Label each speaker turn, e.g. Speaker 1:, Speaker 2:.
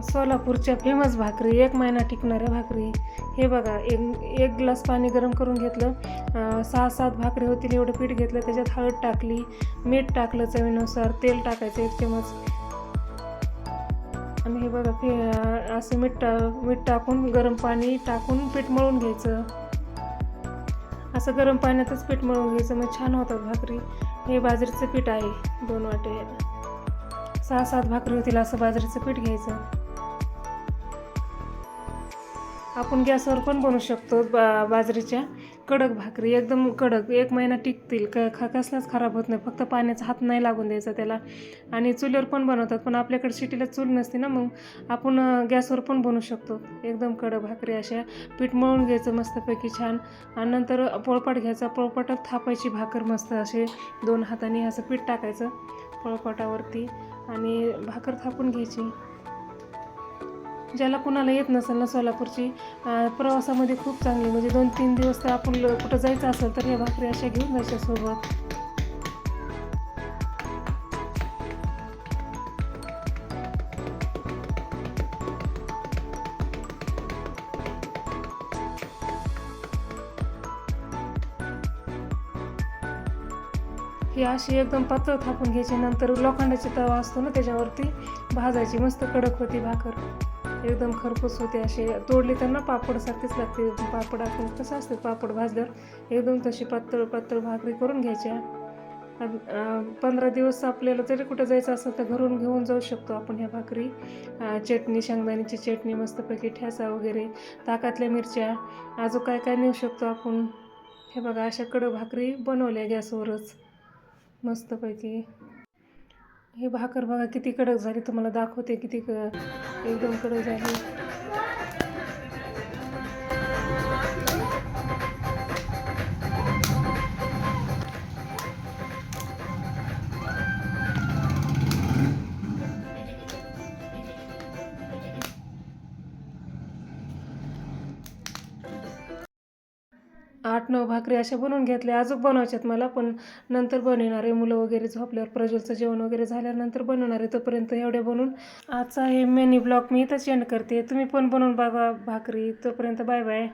Speaker 1: सोलापूरच्या फेमस भाकरी, 1 महिना टिकणाऱ्या भाकरी. हे बघा, एक ग्लास पाणी गरम करून घेतलं, 6-7 भाकरी होतील एवढं पीठ घेतलं, त्याच्यात हळद टाकली, मीठ टाकलं चवीनुसार, तेल टाकायचं 1 चमच. आणि हे बघा असं मीठ टाकून गरम पाणी टाकून पीठ मळून घ्यायचं. असं गरम पाण्यातच पीठ मळून घ्यायचं, मग छान होतात भाकरी. हे बाजरीचं पीठ आहे 2 वाटे, 6-7 भाकरी होतील असं बाजरीचं पीठ घ्यायचं. आपण गॅसवर पण बनवू शकतो बाजरीच्या कडक भाकरी, एकदम कडक, 1 महिना टिकतील, कसलाच खराब होत नाही. फक्त पाण्याचा हात नाही लागून द्यायचा त्याला. आणि चुलीवर पण बनवतात, पण आपल्याकडे शिटीला चूल नसते ना, मग आपण गॅसवर पण बनवू शकतो. एकदम कडक भाकरी अशा पीठ मळून घ्यायचं मस्तपैकी छान. आणि नंतर पोळपाट घ्यायचा, पोळपाटात थापायची भाकर मस्त, असे 2 हाताने असं पीठ टाकायचं पोळपाटावरती आणि भाकर थापून घ्यायची. ज्याला कुणाला येत नसेल ना सोलापूरची, प्रवासामध्ये खूप चांगली, म्हणजे 2-3 दिवस तर आपण कुठं जायचं असेल तर ह्या भाकरी अशा घेऊन जायच्या सोबत. ही अशी एकदम पातळ थापून घ्यायची. नंतर लोखंडाचा तवा असतो ना, त्याच्यावरती भाजायची. मस्त कडक होती भाकर, एकदम खरपूस होते. असे तोडली तर ना पापडसारखीच लागते. पापड आपण कसं असतं पापड भाजल्यावर, एकदम तशी पातळ पातळ भाकरी करून घ्यायच्या. 15 दिवस आपल्याला जरी कुठं जायचं असेल तर घरून घेऊन जाऊ शकतो आपण ह्या भाकरी. चटणी, शेंगदाण्याची चटणी मस्तपैकी, ठेचा वगैरे, ताकातल्या मिरच्या, अजून काय काय नेऊ शकतो आपण. हे बघा, अशा कडक भाकरी बनवल्या गॅसवरच मस्तपैकी. ही भाकर बघा किती कडक झाली, तुम्हाला दाखवते किती एकदम कडक झाली. 8-9 भाकरी अशा बनवून घेतल्या. अजून बनवायच्यात मला, पण नंतर बनवणार आहे. मुलं वगैरे झोपल्यावर, प्रज्वलचं जेवण वगैरे झाल्यानंतर बनवणार आहे. तोपर्यंत एवढ्या बनवून आजचा हे मिनी ब्लॉग मी इथंच एंड करते. तुम्ही पण बनवून बघा भाकरी. तोपर्यंत बाय बाय.